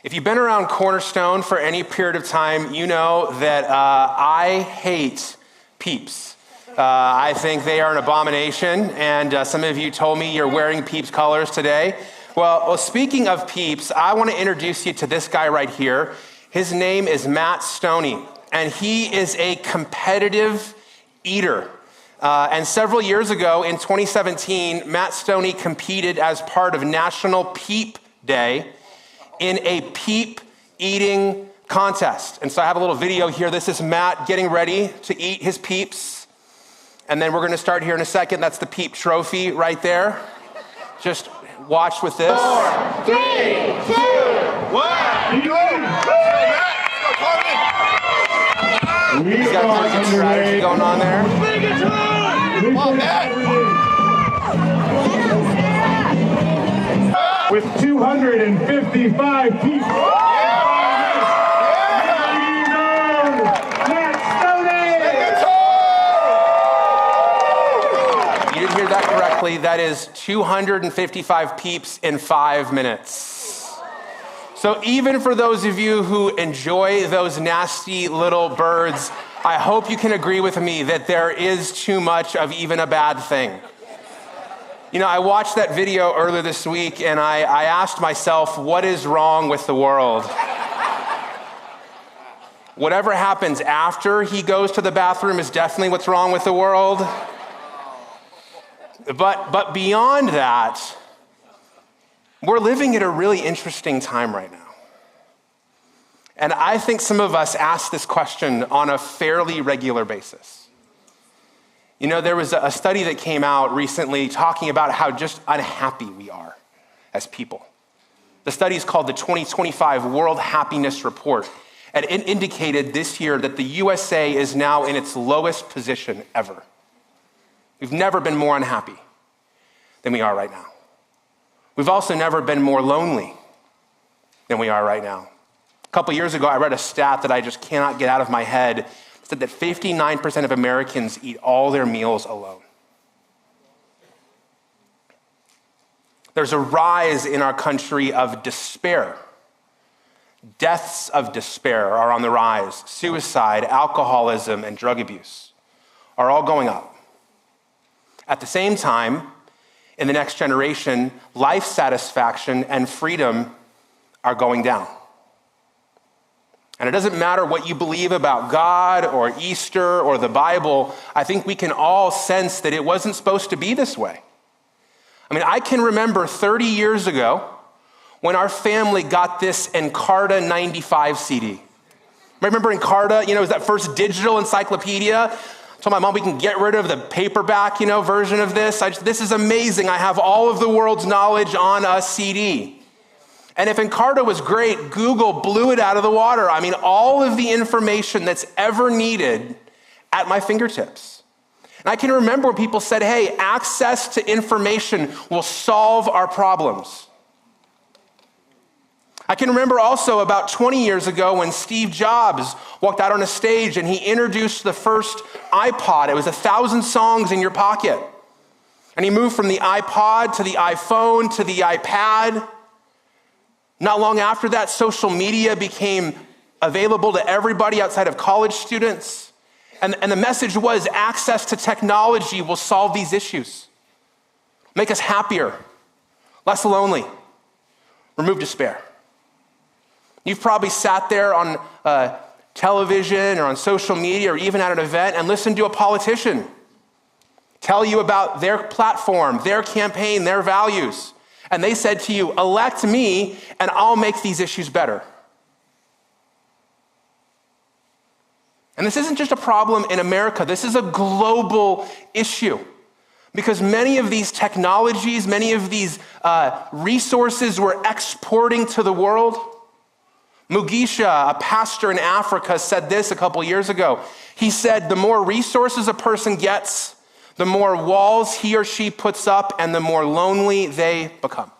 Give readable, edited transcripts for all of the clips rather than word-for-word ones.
If you've been around Cornerstone for any period of time, you know that I hate Peeps. I think they are an abomination, and some of you told me you're wearing Peeps colors today. Well, speaking of Peeps, I want to introduce you to this guy right here. His name is Matt Stoney, and he is a competitive eater. And several years ago, in 2017, Matt Stoney competed as part of National Peep Day in a peep eating contest. And so I have a little video here. This is Matt getting ready to eat his peeps. And then we're going to start here in a second. That's the peep trophy right there. Just watch with this. 4, 3, 2, 1. He's got a pretty good strategy going on there. Come on, Matt. With 255 people. You didn't hear that correctly. That is 255 peeps in 5 minutes. So even for those of you who enjoy those nasty little birds, I hope you can agree with me that there is too much of even a bad thing. You know, I watched that video earlier this week and I asked myself, what is wrong with the world? Whatever happens after he goes to the bathroom is definitely what's wrong with the world. But beyond that, we're living at a really interesting time right now. And I think some of us ask this question on a fairly regular basis. You know, there was a study that came out recently talking about how just unhappy we are as people. The study is called the 2025 World Happiness Report. And it indicated this year that the USA is now in its lowest position ever. We've never been more unhappy than we are right now. We've also never been more lonely than we are right now. A couple years ago, I read a stat that I just cannot get out of my head. It said that 59% of Americans eat all their meals alone. There's a rise in our country of despair. Deaths of despair are on the rise. Suicide, alcoholism, and drug abuse are all going up. At the same time, in the next generation, life satisfaction and freedom are going down. And it doesn't matter what you believe about God or Easter or the Bible, I think we can all sense that it wasn't supposed to be this way. I mean, I can remember 30 years ago when our family got this Encarta 95 CD. Remember Encarta? You know, it was that first digital encyclopedia. I told my mom we can get rid of the paperback, version of this. This is amazing. I have all of the world's knowledge on a CD. And if Encarta was great, Google blew it out of the water. I mean, all of the information that's ever needed at my fingertips. And I can remember when people said, hey, access to information will solve our problems. I can remember also about 20 years ago when Steve Jobs walked out on a stage and he introduced the first iPod. It was 1,000 songs in your pocket. And he moved from the iPod to the iPhone to the iPad. Not long after that, social media became available to everybody outside of college students. And the message was access to technology will solve these issues. Make us happier, less lonely, remove despair. You've probably sat there on television or on social media or even at an event and listened to a politician tell you about their platform, their campaign, their values. And they said to you, elect me and I'll make these issues better. And this isn't just a problem in America. This is a global issue. Because many of these technologies, many of these resources we're exporting to the world. Mugisha, a pastor in Africa, said this a couple years ago. He said, the more resources a person gets, the more walls he or she puts up, and the more lonely they become.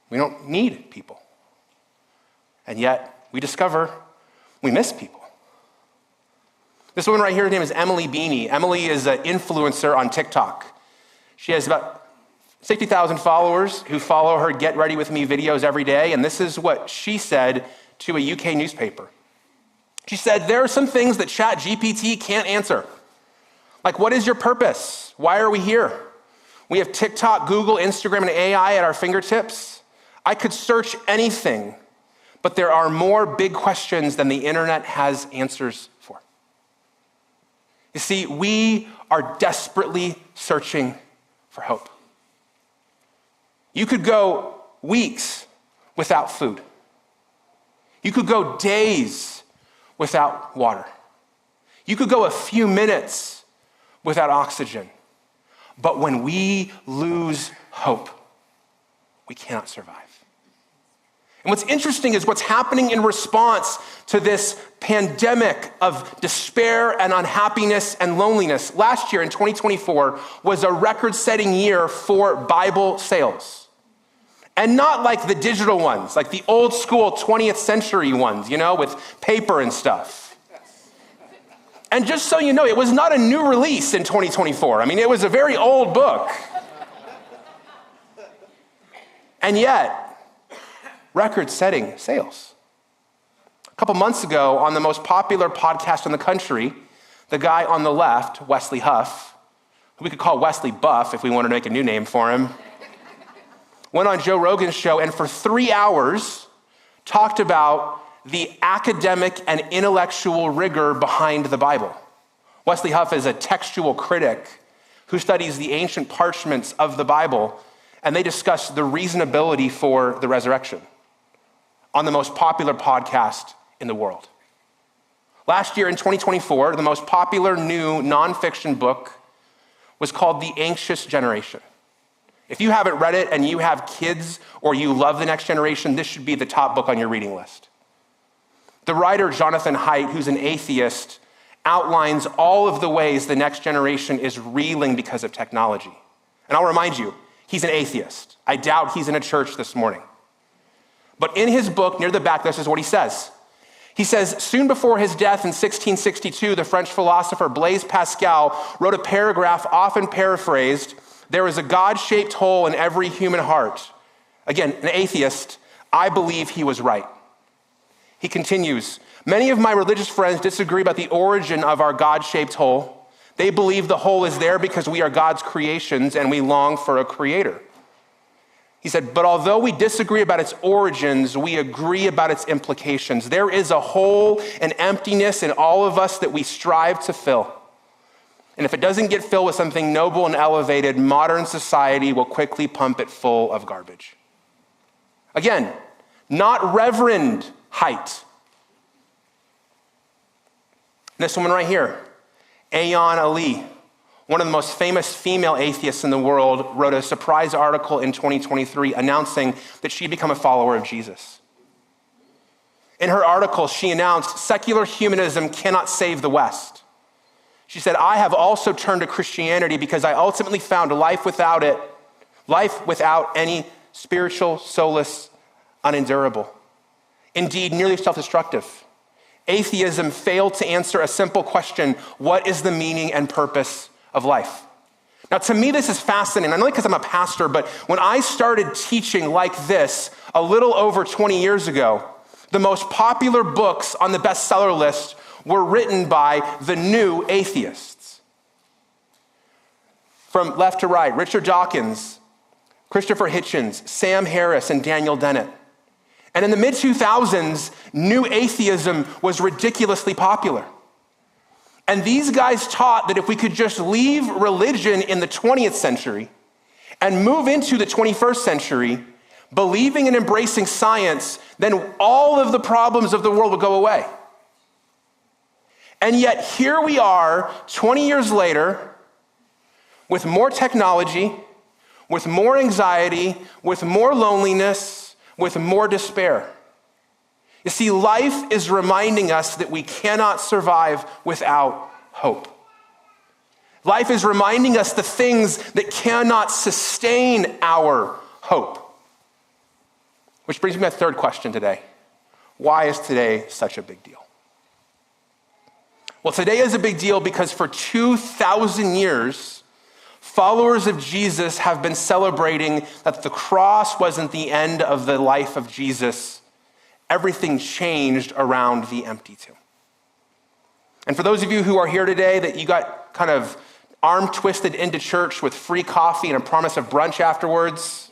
We don't need people. And yet, we discover we miss people. This woman right here, her name is Emily Beanie. Emily is an influencer on TikTok. She has about 60,000 followers who follow her Get Ready With Me videos every day, and this is what she said to a UK newspaper. She said, there are some things that ChatGPT can't answer. Like, what is your purpose? Why are we here? We have TikTok, Google, Instagram, and AI at our fingertips. I could search anything, but there are more big questions than the internet has answers for. You see, we are desperately searching for hope. You could go weeks without food. You could go days without water. You could go a few minutes without oxygen. But when we lose hope, we cannot survive. And what's interesting is what's happening in response to this pandemic of despair and unhappiness and loneliness. Last year in 2024 was a record-setting year for Bible sales. And not like the digital ones, like the old school 20th century ones, with paper and stuff. And just so you know, it was not a new release in 2024. I mean, it was a very old book. And yet, record-setting sales. A couple months ago, on the most popular podcast in the country, the guy on the left, Wesley Huff, who we could call Wesley Buff if we wanted to make a new name for him, went on Joe Rogan's show and for 3 hours talked about the academic and intellectual rigor behind the Bible. Wesley Huff is a textual critic who studies the ancient parchments of the Bible, and they discuss the reasonability for the resurrection on the most popular podcast in the world. Last year in 2024, the most popular new nonfiction book was called The Anxious Generation. If you haven't read it and you have kids or you love the next generation, this should be the top book on your reading list. The writer Jonathan Haidt, who's an atheist, outlines all of the ways the next generation is reeling because of technology. And I'll remind you, he's an atheist. I doubt he's in a church this morning. But in his book, near the back, this is what he says. He says, soon before his death in 1662, the French philosopher Blaise Pascal wrote a paragraph often paraphrased, there is a God-shaped hole in every human heart. Again, an atheist, I believe he was right. He continues, many of my religious friends disagree about the origin of our God-shaped hole. They believe the hole is there because we are God's creations and we long for a creator. He said, but although we disagree about its origins, we agree about its implications. There is a hole and emptiness in all of us that we strive to fill. And if it doesn't get filled with something noble and elevated, modern society will quickly pump it full of garbage. Again, not Reverend Haidt. This woman right here, Ayan Ali, one of the most famous female atheists in the world, wrote a surprise article in 2023 announcing that she'd become a follower of Jesus. In her article, she announced secular humanism cannot save the West. She said, I have also turned to Christianity because I ultimately found life without any spiritual solace unendurable. Indeed, nearly self-destructive. Atheism failed to answer a simple question, what is the meaning and purpose of life? Now, to me, this is fascinating, not only because I'm a pastor, but when I started teaching like this a little over 20 years ago, the most popular books on the bestseller list were written by the new atheists. From left to right, Richard Dawkins, Christopher Hitchens, Sam Harris, and Daniel Dennett. And in the mid-2000s, new atheism was ridiculously popular. And these guys taught that if we could just leave religion in the 20th century and move into the 21st century, believing and embracing science, then all of the problems of the world would go away. And yet here we are 20 years later with more technology, with more anxiety, with more loneliness, with more despair. You see, life is reminding us that we cannot survive without hope. Life is reminding us the things that cannot sustain our hope. Which brings me to my third question today. Why is today such a big deal? Well, today is a big deal because for 2,000 years, Followers of Jesus have been celebrating that the cross wasn't the end of the life of Jesus. Everything changed around the empty tomb. And for those of you who are here today that you got kind of arm twisted into church with free coffee and a promise of brunch afterwards,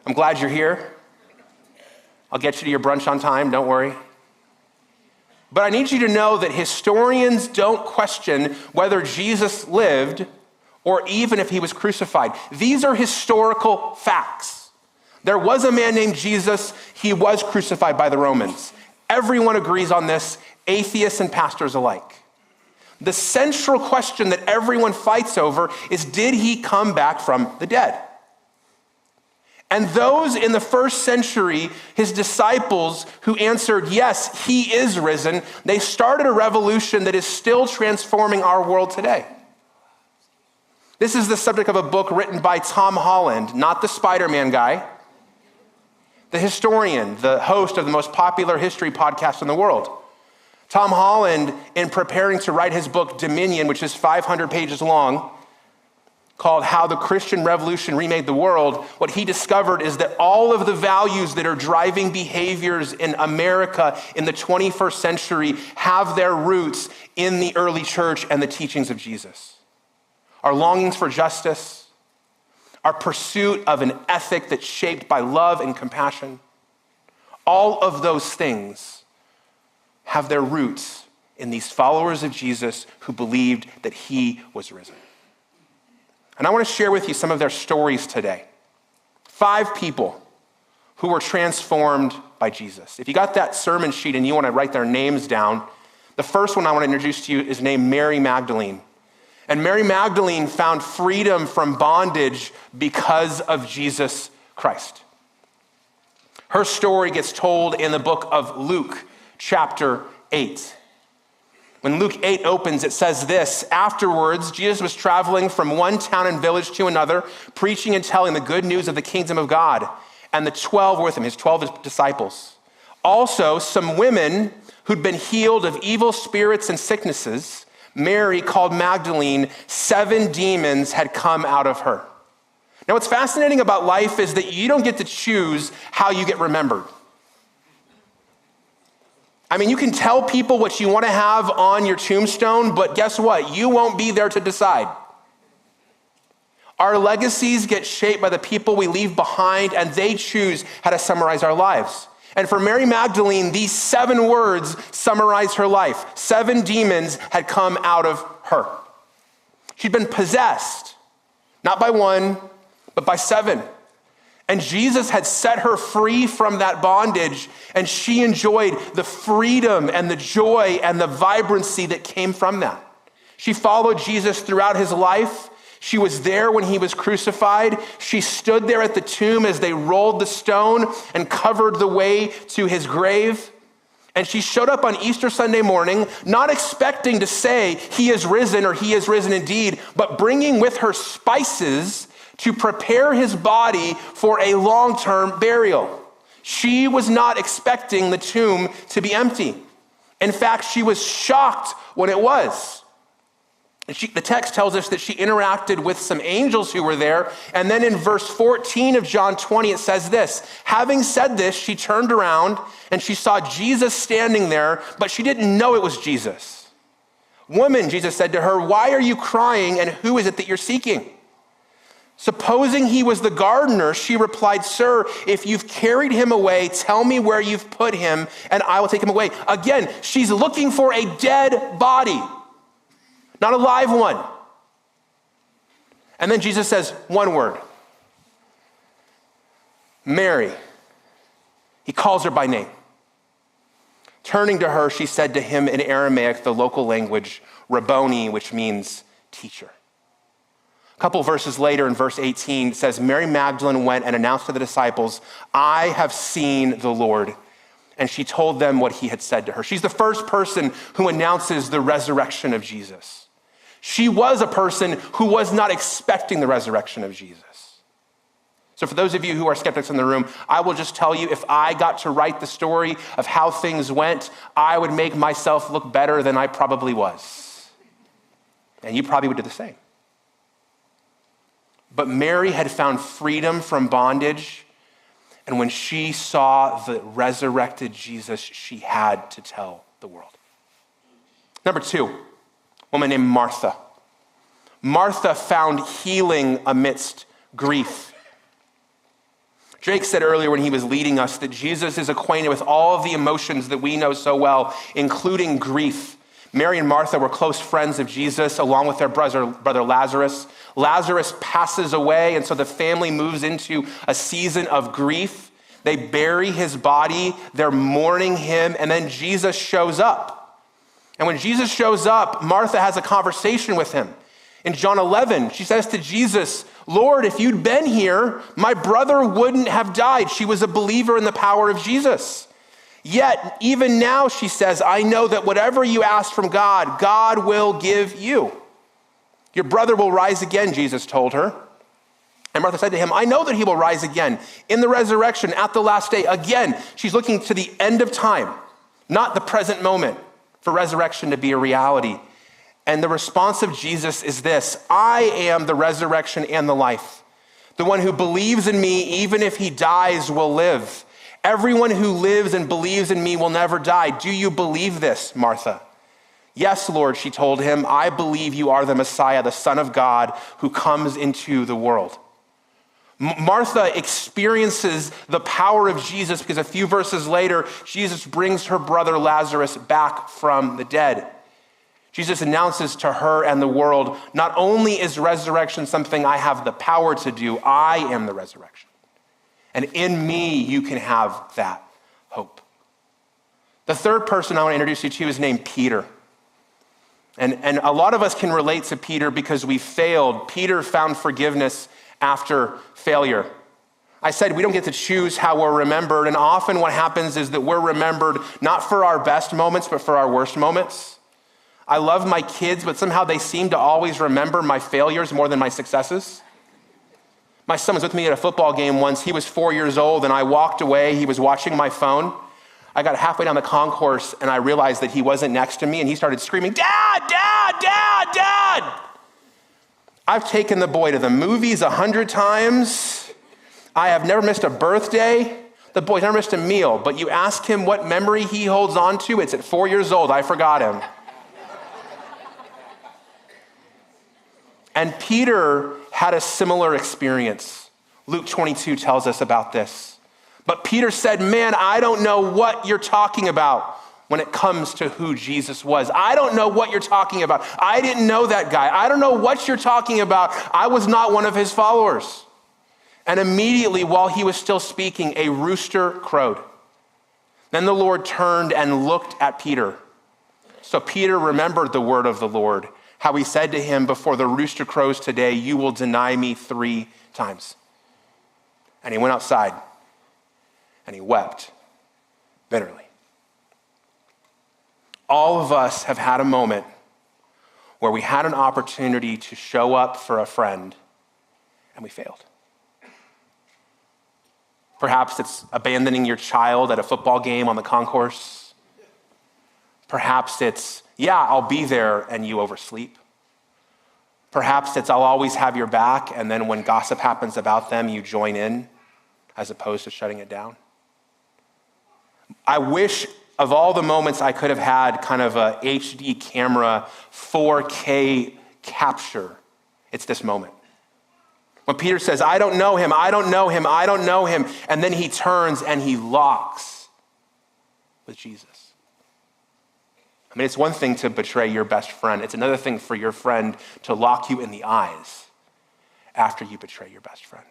I'm glad you're here. I'll get you to your brunch on time, don't worry. But I need you to know that historians don't question whether Jesus lived or even if he was crucified. These are historical facts. There was a man named Jesus. He was crucified by the Romans. Everyone agrees on this, atheists and pastors alike. The central question that everyone fights over is, did he come back from the dead? And those in the first century, his disciples who answered, yes, he is risen, they started a revolution that is still transforming our world today. This is the subject of a book written by Tom Holland, not the Spider-Man guy, the historian, the host of the most popular history podcast in the world. Tom Holland, in preparing to write his book, Dominion, which is 500 pages long, called How the Christian Revolution Remade the World, what he discovered is that all of the values that are driving behaviors in America in the 21st century have their roots in the early church and the teachings of Jesus. Our longings for justice, our pursuit of an ethic that's shaped by love and compassion, all of those things have their roots in these followers of Jesus who believed that he was risen. And I want to share with you some of their stories today. 5 people who were transformed by Jesus. If you got that sermon sheet and you want to write their names down, the first one I want to introduce to you is named Mary Magdalene. And Mary Magdalene found freedom from bondage because of Jesus Christ. Her story gets told in the book of Luke, chapter 8. When Luke 8 opens, it says this: afterwards, Jesus was traveling from one town and village to another, preaching and telling the good news of the kingdom of God. And the 12 were with him, his 12 disciples. Also, some women who'd been healed of evil spirits and sicknesses. Mary, called Magdalene, 7 demons had come out of her. Now, what's fascinating about life is that you don't get to choose how you get remembered. I mean, you can tell people what you want to have on your tombstone, but guess what? You won't be there to decide. Our legacies get shaped by the people we leave behind, and they choose how to summarize our lives. And for Mary Magdalene, these 7 words summarize her life. 7 demons had come out of her. She'd been possessed, not by 1, but by 7. And Jesus had set her free from that bondage, and she enjoyed the freedom and the joy and the vibrancy that came from that. She followed Jesus throughout his life. She was there when he was crucified. She stood there at the tomb as they rolled the stone and covered the way to his grave. And she showed up on Easter Sunday morning, not expecting to say, he is risen or he is risen indeed, but bringing with her spices to prepare his body for a long-term burial. She was not expecting the tomb to be empty. In fact, she was shocked when it was. The text tells us that she interacted with some angels who were there. And then in verse 14 of John 20, it says this: having said this, she turned around and she saw Jesus standing there, but she didn't know it was Jesus. Woman, Jesus said to her, why are you crying, and who is it that you're seeking? Supposing he was the gardener, she replied, sir, if you've carried him away, tell me where you've put him, and I will take him away. Again, she's looking for a dead body, not a live one. And then Jesus says one word: Mary. He calls her by name. Turning to her, she said to him in Aramaic, the local language, Rabboni, which means teacher. A couple verses later, in verse 18, it says, Mary Magdalene went and announced to the disciples, I have seen the Lord. And she told them what he had said to her. She's the first person who announces the resurrection of Jesus. She was a person who was not expecting the resurrection of Jesus. So for those of you who are skeptics in the room, I will just tell you, if I got to write the story of how things went, I would make myself look better than I probably was. And you probably would do the same. But Mary had found freedom from bondage, and when she saw the resurrected Jesus, she had to tell the world. Number 2, a woman named Martha. Martha found healing amidst grief. Drake said earlier when he was leading us that Jesus is acquainted with all of the emotions that we know so well, including grief. Mary and Martha were close friends of Jesus, along with their brother Lazarus. Lazarus passes away, and so the family moves into a season of grief. They bury his body, they're mourning him, and then Jesus shows up. And when Jesus shows up, Martha has a conversation with him. In John 11, she says to Jesus, "Lord, if you'd been here, my brother wouldn't have died." She was a believer in the power of Jesus. Yet, even now, she says, "I know that whatever you ask from God, God will give you." "Your brother will rise again," Jesus told her. And Martha said to him, "I know that he will rise again in the resurrection at the last day." Again, she's looking to the end of time, not the present moment, for resurrection to be a reality. And the response of Jesus is this: "I am the resurrection and the life. The one who believes in me, even if he dies, will live. Everyone who lives and believes in me will never die. Do you believe this, Martha?" "Yes, Lord," she told him. "I believe you are the Messiah, the Son of God, who comes into the world." Martha experiences the power of Jesus because a few verses later, Jesus brings her brother Lazarus back from the dead. Jesus announces to her and the world, not only is resurrection something I have the power to do, I am the resurrection. And in me, you can have that hope. The third person I want to introduce you to is named Peter. And a lot of us can relate to Peter because we failed. Peter found forgiveness after failure. I said we don't get to choose how we're remembered, and often what happens is that we're remembered not for our best moments, but for our worst moments. I love my kids, but somehow they seem to always remember my failures more than my successes. My son was with me at a football game once. He was 4 years old, and I walked away. He was watching my phone. I got halfway down the concourse, and I realized that he wasn't next to me, and he started screaming, "Dad, Dad, Dad, Dad!" I've taken the boy to the movies 100 times. I have never missed a birthday. The boy's never missed a meal, but you ask him what memory he holds on to, it's at 4 years old. I forgot him. And Peter had a similar experience. Luke 22 tells us about this. But Peter said, "Man, I don't know what you're talking about when it comes to who Jesus was. I don't know what you're talking about. I didn't know that guy. I don't know what you're talking about. I was not one of his followers." And immediately while he was still speaking, a rooster crowed. Then the Lord turned and looked at Peter. So Peter remembered the word of the Lord, how he said to him, "Before the rooster crows today, you will deny me 3 times. And he went outside and he wept bitterly. All of us have had a moment where we had an opportunity to show up for a friend and we failed. Perhaps it's abandoning your child at a football game on the concourse. Perhaps it's, I'll be there, and you oversleep. Perhaps it's, I'll always have your back, and then when gossip happens about them, you join in as opposed to shutting it down. I wish of all the moments I could have had kind of a HD camera, 4K capture, it's this moment. When Peter says, "I don't know him, I don't know him, I don't know him," and then he turns and he locks with Jesus. I mean, it's one thing to betray your best friend. It's another thing for your friend to lock you in the eyes after you betray your best friend.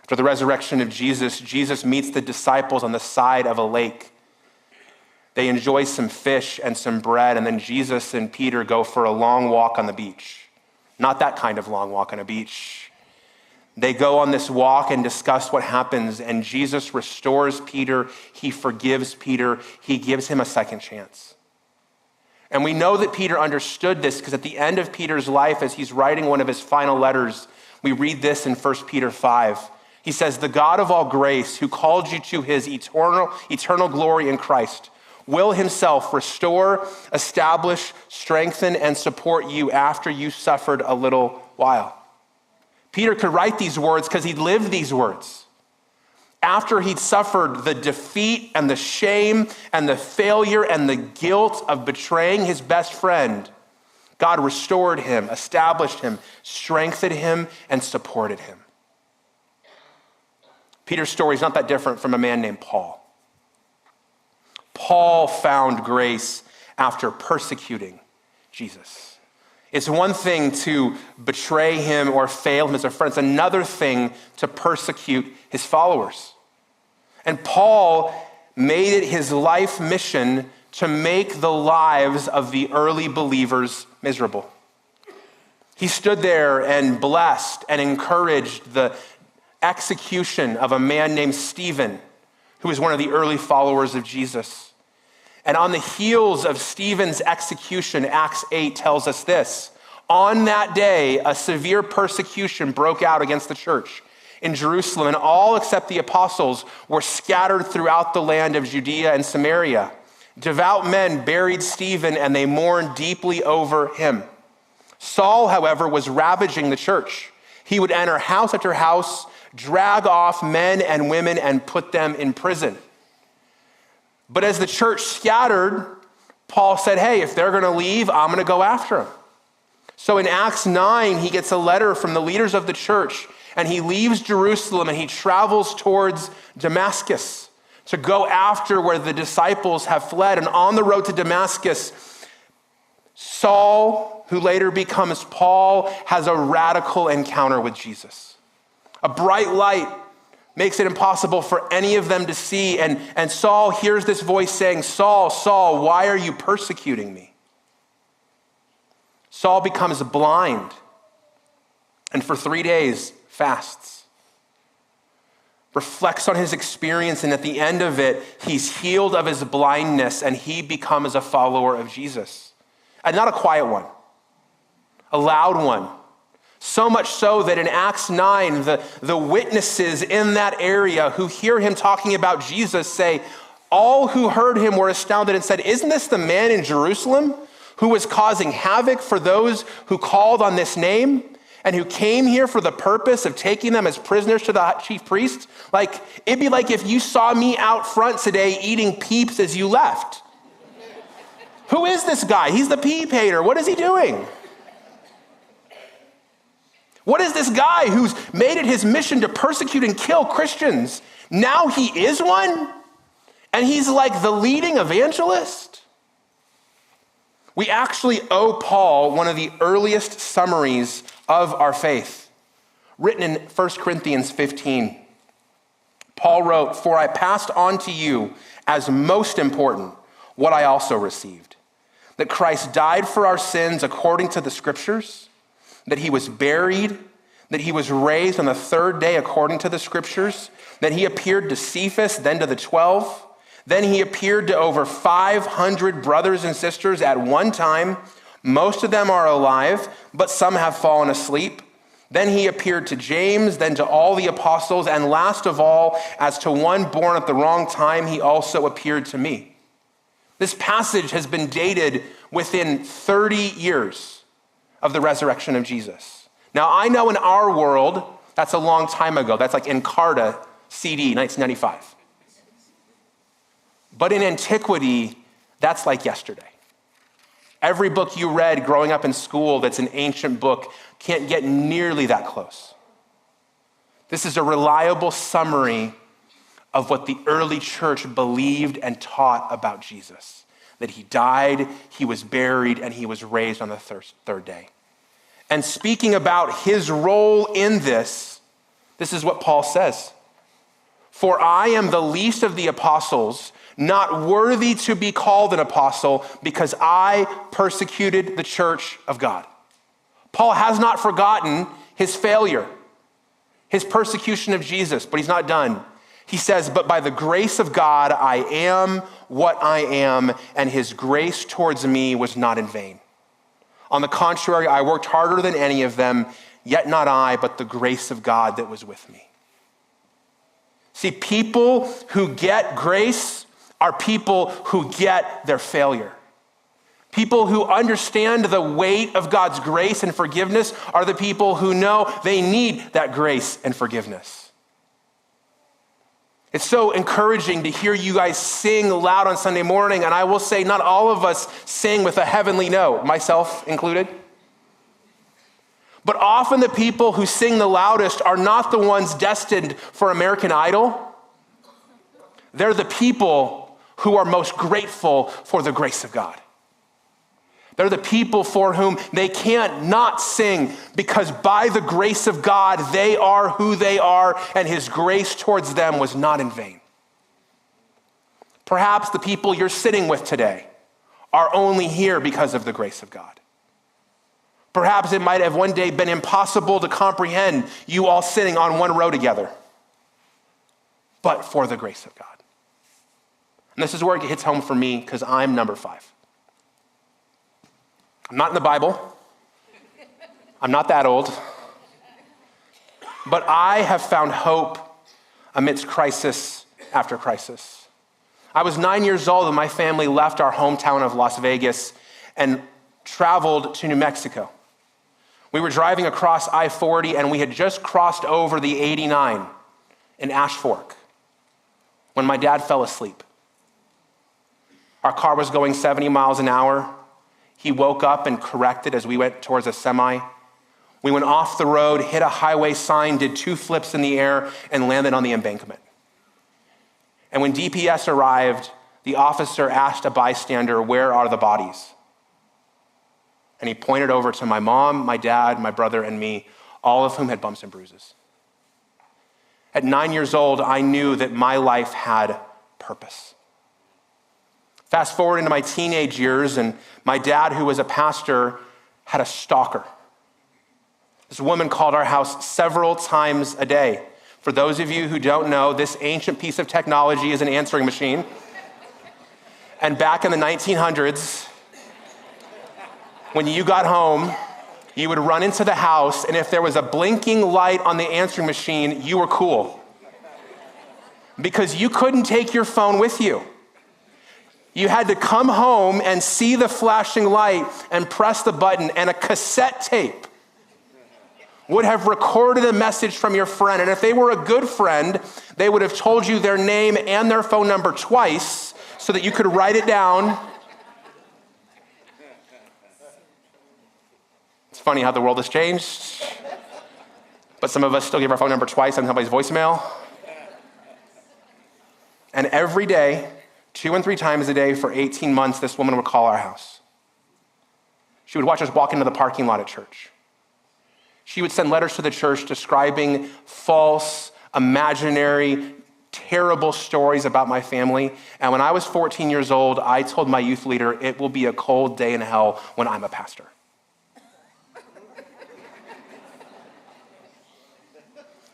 After the resurrection of Jesus, Jesus meets the disciples on the side of a lake. They enjoy some fish and some bread, and then Jesus and Peter go for a long walk on the beach. Not that kind of long walk on a beach. They go on this walk and discuss what happens, and Jesus restores Peter. He forgives Peter. He gives him a second chance. And we know that Peter understood this because at the end of Peter's life, as he's writing one of his final letters, we read this in 1 Peter 5. He says, "The God of all grace, who called you to his eternal glory in Christ, will himself restore, establish, strengthen, and support you after you suffered a little while." Peter could write these words because he'd lived these words. After he'd suffered the defeat and the shame and the failure and the guilt of betraying his best friend, God restored him, established him, strengthened him, and supported him. Peter's story is not that different from a man named Paul. Paul found grace after persecuting Jesus. It's one thing to betray him or fail him as a friend. It's another thing to persecute his followers. And Paul made it his life mission to make the lives of the early believers miserable. He stood there and blessed and encouraged the execution of a man named Stephen, who was one of the early followers of Jesus. And on the heels of Stephen's execution, Acts 8 tells us this: on that day, a severe persecution broke out against the church in Jerusalem, and all except the apostles were scattered throughout the land of Judea and Samaria. Devout men buried Stephen, and they mourned deeply over him. Saul, however, was ravaging the church. He would enter house after house, drag off men and women, and put them in prison. But as the church scattered, Paul said, hey, if they're going to leave, I'm going to go after them. So in Acts 9, he gets a letter from the leaders of the church, and he leaves Jerusalem and he travels towards Damascus to go after where the disciples have fled. And on the road to Damascus, Saul, who later becomes Paul, has a radical encounter with Jesus. A bright light makes it impossible for any of them to see. And Saul hears this voice saying, Saul, Saul, why are you persecuting me? Saul becomes blind and for 3 days fasts, reflects on his experience, and at the end of it, he's healed of his blindness and he becomes a follower of Jesus. And not a quiet one, a loud one. So much so that in Acts 9, the witnesses in that area who hear him talking about Jesus say, all who heard him were astounded and said, isn't this the man in Jerusalem who was causing havoc for those who called on this name and who came here for the purpose of taking them as prisoners to the chief priest? Like, it'd be like if you saw me out front today eating Peeps as you left. Who is this guy? He's the peep hater. What is he doing? What is this guy who's made it his mission to persecute and kill Christians? Now he is one? And he's like the leading evangelist? We actually owe Paul one of the earliest summaries of our faith, written in 1 Corinthians 15. Paul wrote, for I passed on to you as most important what I also received, that Christ died for our sins according to the scriptures, that he was buried, that he was raised on the third day according to the scriptures, that he appeared to Cephas, then to the 12. Then he appeared to over 500 brothers and sisters at one time. Most of them are alive, but some have fallen asleep. Then he appeared to James, then to all the apostles, and last of all, as to one born at the wrong time, he also appeared to me. This passage has been dated within 30 years of the resurrection of Jesus. Now, I know in our world, that's a long time ago. That's like Encarta CD, 1995. But in antiquity, that's like yesterday. Every book you read growing up in school that's an ancient book can't get nearly that close. This is a reliable summary of what the early church believed and taught about Jesus, that he died, he was buried, and he was raised on the third day. And speaking about his role in this, this is what Paul says. For I am the least of the apostles, not worthy to be called an apostle, because I persecuted the church of God. Paul has not forgotten his failure, his persecution of Jesus, but he's not done. He says, but by the grace of God, I am what I am, and his grace towards me was not in vain. On the contrary, I worked harder than any of them, yet not I, but the grace of God that was with me. See, people who get grace are people who get their failure. People who understand the weight of God's grace and forgiveness are the people who know they need that grace and forgiveness. It's so encouraging to hear you guys sing loud on Sunday morning, and I will say not all of us sing with a heavenly note, myself included. But often the people who sing the loudest are not the ones destined for American Idol. They're the people who are most grateful for the grace of God. They're the people for whom they can't not sing because by the grace of God, they are who they are, and his grace towards them was not in vain. Perhaps the people you're sitting with today are only here because of the grace of God. Perhaps it might have one day been impossible to comprehend you all sitting on one row together, but for the grace of God. And this is where it hits home for me because I'm number 5. I'm not in the Bible. I'm not that old. But I have found hope amidst crisis after crisis. I was 9 years old when my family left our hometown of Las Vegas and traveled to New Mexico. We were driving across I-40 and we had just crossed over the 89 in Ash Fork when my dad fell asleep. Our car was going 70 miles an hour. He woke up and corrected as we went towards a semi. We went off the road, hit a highway sign, did 2 flips in the air, and landed on the embankment. And when DPS arrived, the officer asked a bystander, "Where are the bodies?" And he pointed over to my mom, my dad, my brother, and me, all of whom had bumps and bruises. At 9 years old, I knew that my life had purpose. Fast forward into my teenage years, and my dad, who was a pastor, had a stalker. This woman called our house several times a day. For those of you who don't know, this ancient piece of technology is an answering machine. And back in the 1900s, when you got home, you would run into the house, and if there was a blinking light on the answering machine, you were cool. Because you couldn't take your phone with you. You had to come home and see the flashing light and press the button, and a cassette tape would have recorded a message from your friend. And if they were a good friend, they would have told you their name and their phone number twice so that you could write it down. It's funny how the world has changed, but some of us still give our phone number twice on somebody's voicemail. And every day, 2 and 3 times a day for 18 months, this woman would call our house. She would watch us walk into the parking lot at church. She would send letters to the church describing false, imaginary, terrible stories about my family. And when I was 14 years old, I told my youth leader, "It will be a cold day in hell when I'm a pastor."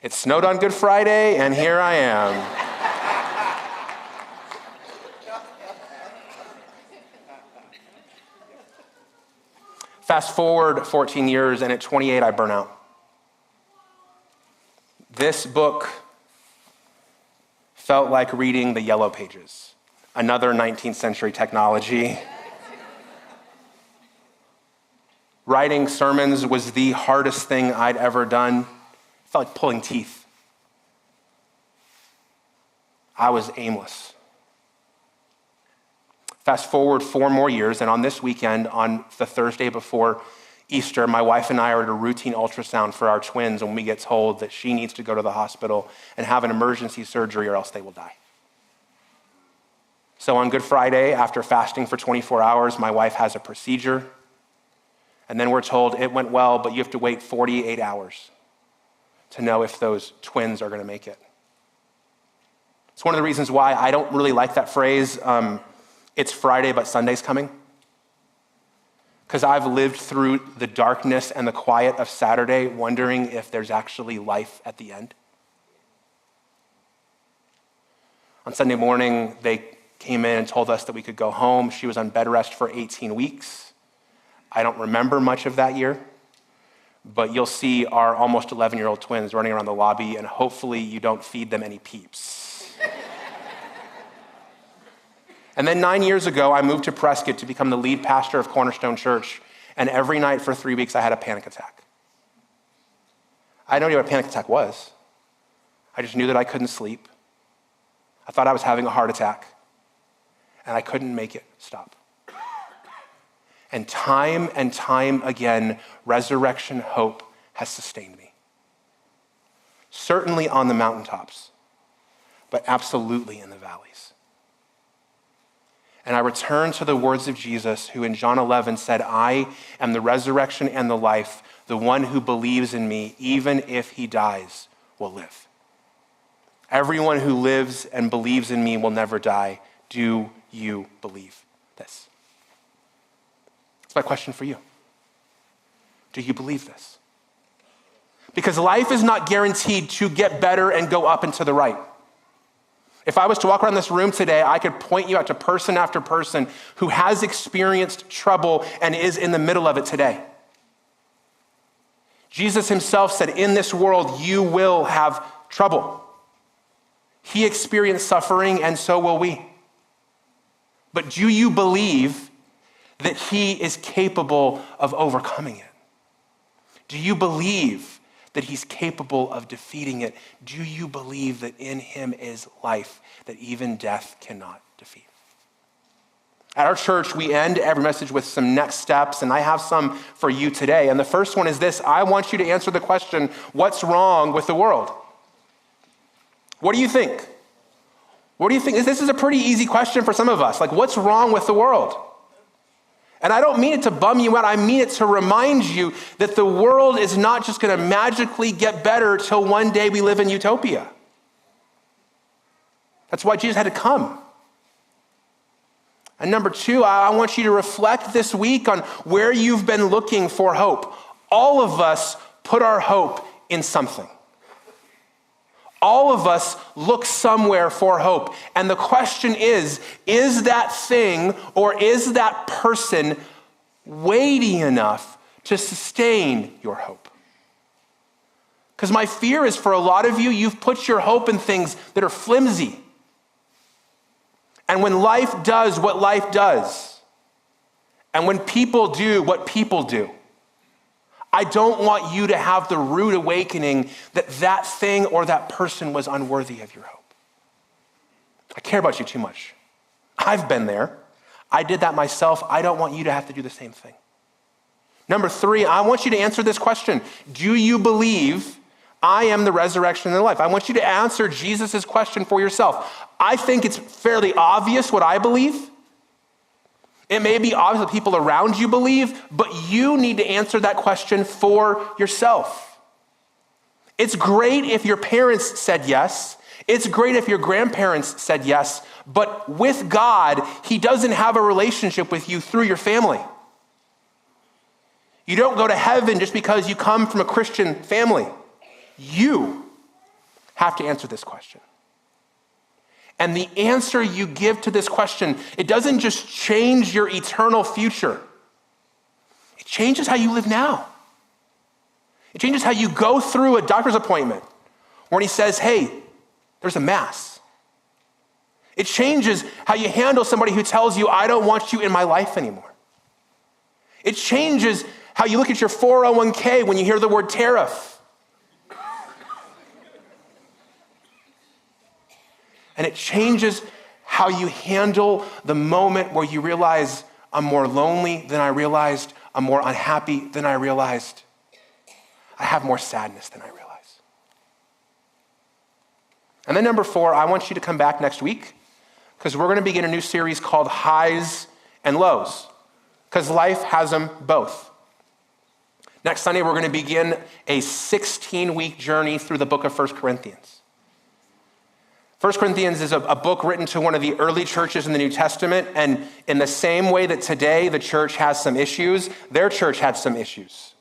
It snowed on Good Friday, and here I am. Fast forward 14 years, and at 28, I burn out. This book felt like reading the Yellow Pages, another 19th century technology. Writing sermons was the hardest thing I'd ever done. It felt like pulling teeth. I was aimless. Fast forward 4 more years, and on this weekend, on the Thursday before Easter, my wife and I are at a routine ultrasound for our twins when we get told that she needs to go to the hospital and have an emergency surgery or else they will die. So on Good Friday, after fasting for 24 hours, my wife has a procedure, and then we're told it went well, but you have to wait 48 hours to know if those twins are going to make it. It's one of the reasons why I don't really like that phrase, "It's Friday, but Sunday's coming." Because I've lived through the darkness and the quiet of Saturday wondering if there's actually life at the end. On Sunday morning, they came in and told us that we could go home. She was on bed rest for 18 weeks. I don't remember much of that year, but you'll see our almost 11-year-old twins running around the lobby, and hopefully you don't feed them any Peeps. And then 9 years ago, I moved to Prescott to become the lead pastor of Cornerstone Church. And every night for 3 weeks, I had a panic attack. I had no idea what a panic attack was. I just knew that I couldn't sleep. I thought I was having a heart attack. And I couldn't make it stop. And time again, resurrection hope has sustained me. Certainly on the mountaintops, but absolutely in the valleys. And I return to the words of Jesus, who in John 11 said, I am the resurrection and the life. The one who believes in me, even if he dies, will live. Everyone who lives and believes in me will never die. Do you believe this? That's my question for you. Do you believe this? Because life is not guaranteed to get better and go up and to the right. If I was to walk around this room today, I could point you out to person after person who has experienced trouble and is in the middle of it today. Jesus himself said, in this world, you will have trouble. He experienced suffering, and so will we. But do you believe that he is capable of overcoming it? Do you believe that he's capable of defeating it? Do you believe that in him is life that even death cannot defeat? At our church, we end every message with some next steps, and I have some for you today. And the first one is this: I want you to answer the question, what's wrong with the world? What do you think? What do you think? This is a pretty easy question for some of us. Like, what's wrong with the world? And I don't mean it to bum you out. I mean it to remind you that the world is not just going to magically get better till one day we live in utopia. That's why Jesus had to come. And number two, I want you to reflect this week on where you've been looking for hope. All of us put our hope in something. All of us look somewhere for hope. And the question is that thing or is that person weighty enough to sustain your hope? Because my fear is for a lot of you, you've put your hope in things that are flimsy. And when life does what life does, and when people do what people do, I don't want you to have the rude awakening that that thing or that person was unworthy of your hope. I care about you too much. I've been there. I did that myself. I don't want you to have to do the same thing. Number three, I want you to answer this question. Do you believe I am the resurrection and the life? I want you to answer Jesus' question for yourself. I think it's fairly obvious what I believe. It may be obvious what people around you believe, but you need to answer that question for yourself. It's great if your parents said yes. It's great if your grandparents said yes, but with God, he doesn't have a relationship with you through your family. You don't go to heaven just because you come from a Christian family. You have to answer this question. And the answer you give to this question, it doesn't just change your eternal future. It changes how you live now. It changes how you go through a doctor's appointment when he says, hey, there's a mass. It changes how you handle somebody who tells you, I don't want you in my life anymore. It changes how you look at your 401k when you hear the word tariff. And it changes how you handle the moment where you realize, I'm more lonely than I realized, I'm more unhappy than I realized, I have more sadness than I realized. And then number four, I want you to come back next week because we're going to begin a new series called Highs and Lows, because life has them both. Next Sunday, we're going to begin a 16-week journey through the book of 1 Corinthians. 1 Corinthians is a book written to one of the early churches in the New Testament, and in the same way that today the church has some issues, their church had some issues.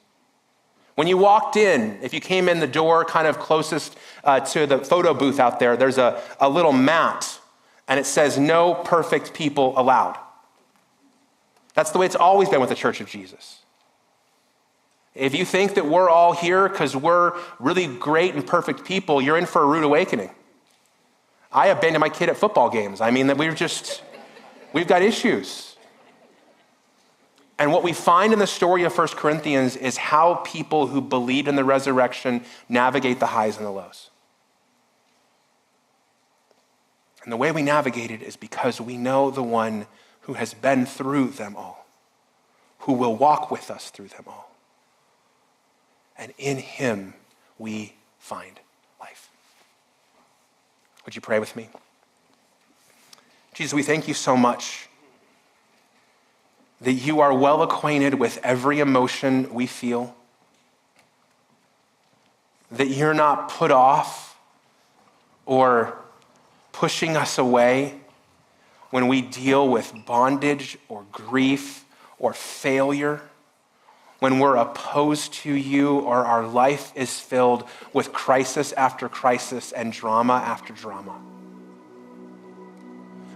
When you walked in, if you came in the door kind of closest to the photo booth out there, there's a little mat, and it says, no perfect people allowed. That's the way it's always been with the Church of Jesus. If you think that we're all here because we're really great and perfect people, you're in for a rude awakening. I abandoned my kid at football games. I mean, that we were just, We've got issues. And what we find in the story of 1 Corinthians is how people who believe in the resurrection navigate the highs and the lows. And the way we navigate it is because we know the one who has been through them all, who will walk with us through them all. And in him we find life. Would you pray with me? Jesus, we thank you so much that you are well acquainted with every emotion we feel, that you're not put off or pushing us away when we deal with bondage or grief or failure, when we're opposed to you or our life is filled with crisis after crisis and drama after drama.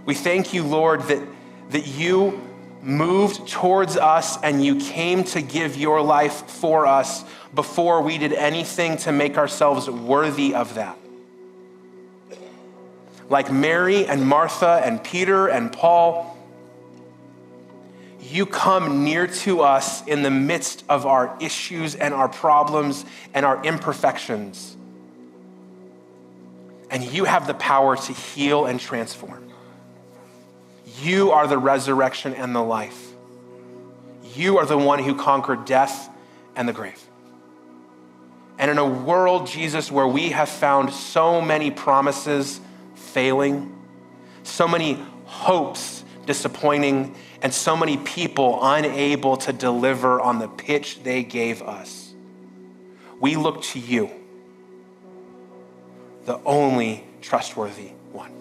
We thank you, Lord, that you moved towards us and you came to give your life for us before we did anything to make ourselves worthy of that. Like Mary and Martha and Peter and Paul, you come near to us in the midst of our issues and our problems and our imperfections. And you have the power to heal and transform. You are the resurrection and the life. You are the one who conquered death and the grave. And in a world, Jesus, where we have found so many promises failing, so many hopes disappointing, and so many people unable to deliver on the pitch they gave us, we look to you, the only trustworthy one.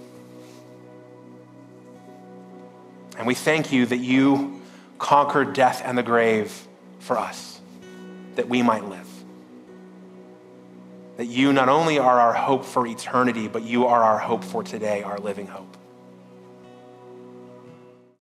And we thank you that you conquered death and the grave for us, that we might live. That you not only are our hope for eternity, but you are our hope for today, our living hope.